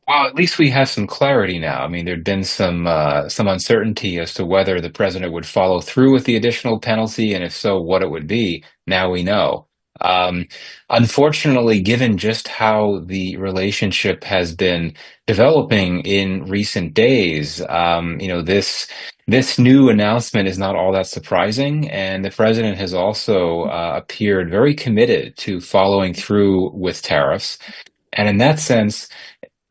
Well, at least we have some clarity now. I mean, there'd been some uncertainty as to whether the president would follow through with the additional penalty, and if so, what it would be. Now we know. Um, Unfortunately, given just how the relationship has been developing in recent days, this new announcement is not all that surprising, and the president has also appeared very committed to following through with tariffs. And in that sense,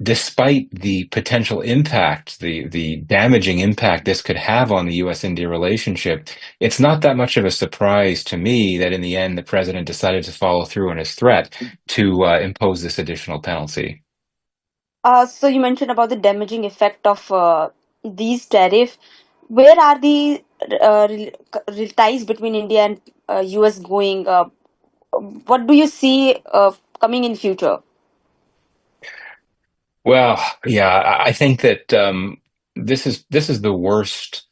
despite the potential impact, the damaging impact this could have on the U.S.-India relationship, it's not that much of a surprise to me that in the end the president decided to follow through on his threat to impose this additional penalty. So you mentioned about the damaging effect of these tariff. Where are the ties between India and US going? What do you see coming in future? Well, yeah, I think that this is the worst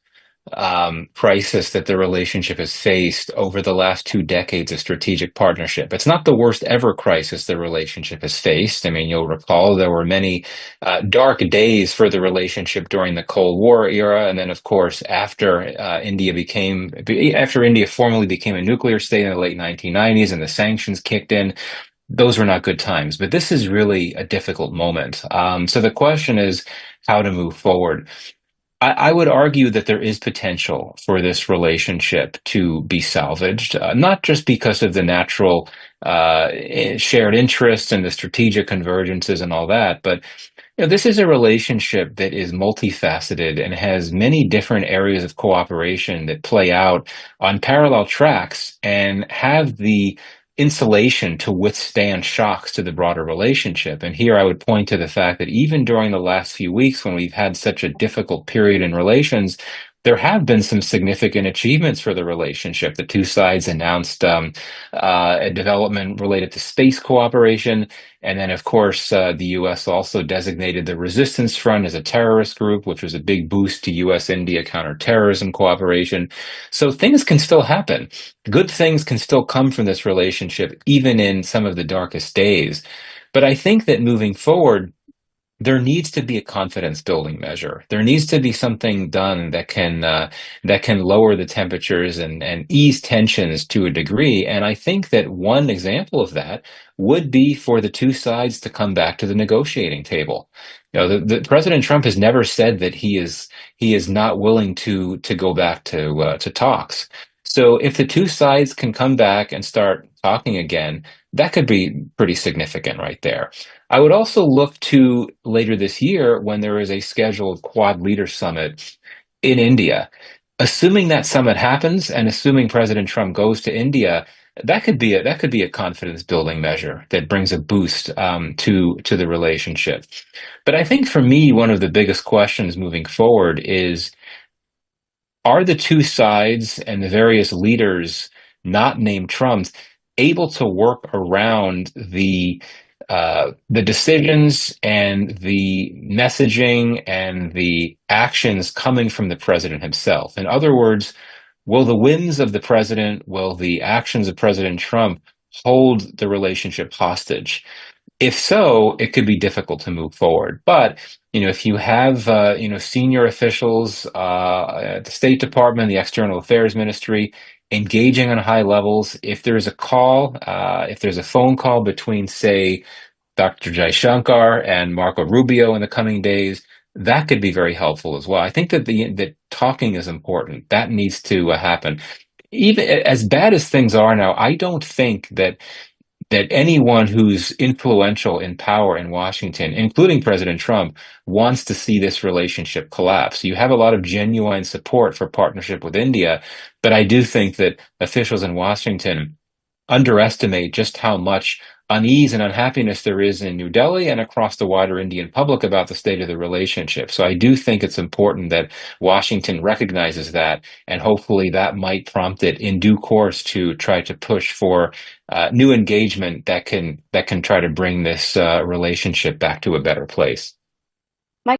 crisis that the relationship has faced over the last 2 decades of strategic partnership. It's not the worst ever crisis the relationship has faced. I mean, you'll recall there were many dark days for the relationship during the Cold War era, and then, of course, after India formally became a nuclear state in the late 1990s and the sanctions kicked in. Those were not good times, but this is really a difficult moment. So the question is how to move forward. I would argue that there is potential for this relationship to be salvaged, not just because of the natural shared interests and the strategic convergences and all that, but this is a relationship that is multifaceted and has many different areas of cooperation that play out on parallel tracks and have the insulation to withstand shocks to the broader relationship. And here I would point to the fact that even during the last few weeks, when we've had such a difficult period in relations, there have been some significant achievements for the relationship. The two sides announced a development related to space cooperation. And then, of course, the U.S. also designated the Resistance Front as a terrorist group, which was a big boost to U.S.-India counterterrorism cooperation. So things can still happen. Good things can still come from this relationship, even in some of the darkest days. But I think that moving forward, there needs to be a confidence building measure. There needs to be something done that can lower the temperatures and ease tensions to a degree. And I think that one example of that would be for the two sides to come back to the negotiating table. The President Trump has never said that he is not willing to go back to talks. So if the two sides can come back and start talking again, that could be pretty significant right there. I would also look to later this year when there is a scheduled Quad Leader Summit in India. Assuming that summit happens and assuming President Trump goes to India, that could be a confidence building measure that brings a boost to the relationship. But I think for me, one of the biggest questions moving forward is, are the two sides and the various leaders not named Trump able to work around the decisions and the messaging and the actions coming from the president himself? In other words, will the whims of the president, will the actions of President Trump hold the relationship hostage? If so, it could be difficult to move forward. But if you have senior officials at the State Department, the External Affairs Ministry, engaging on high levels, if there's a phone call between, say, Dr. Jaishankar and Marco Rubio in the coming days, that could be very helpful as well. I think that talking is important. That needs to happen. Even as bad as things are now, I don't think that anyone who's influential in power in Washington, including President Trump, wants to see this relationship collapse. You have a lot of genuine support for partnership with India, but I do think that officials in Washington underestimate just how much unease and unhappiness there is in New Delhi and across the wider Indian public about the state of the relationship. So I do think it's important that Washington recognizes that, and hopefully that might prompt it in due course to try to push for new engagement that can try to bring this relationship back to a better place. My